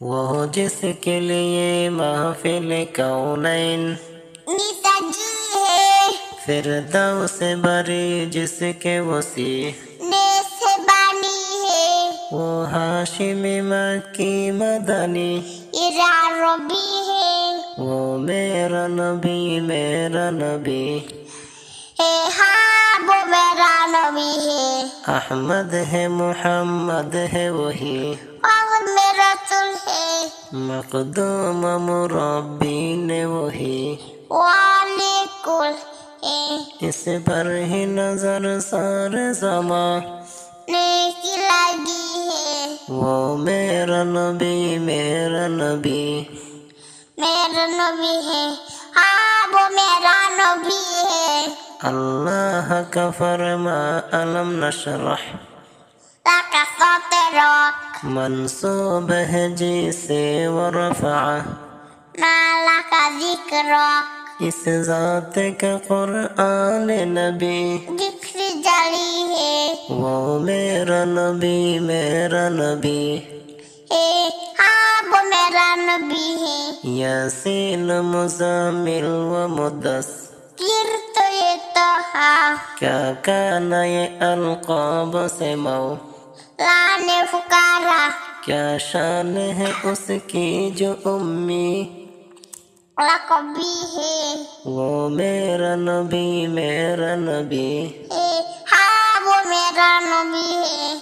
وہ جس کے لیے محفل کونین سجی ہے، فردوس بری جس کے وسیع سے بانی ہے، وہ ہاشمی مکی مدنی ربی ہے، وہ میرا نبی ہاں وہ میرا نبی ہے، احمد ہے محمد ہے وہی محمد میرا رسول ہے، مقدوم مربی نے وہی والی کل ہے، اس پر ہی نظر سارے زمان نیکی لگی ہے، وہ میرا نبی میرا نبی ہے، ہاں وہ میرا نبی ہے، اللہ کا فرما علم نشرح لک صدرک منصوب ہے جی سے ورفع ما لک ذکرک اس ذات کا قرآن نبی ذکر جلی ہے، وہ میرا نبی ہاں وہ میرا نبی ہے، یاسین مزمل و مدثر تو یہ تو کیا کانا یہ القاب سے لانے پکارا کیا شان ہے اس کی جو امی لقبی ہے، وہ میرا نبی ہاں وہ میرا نبی ہے،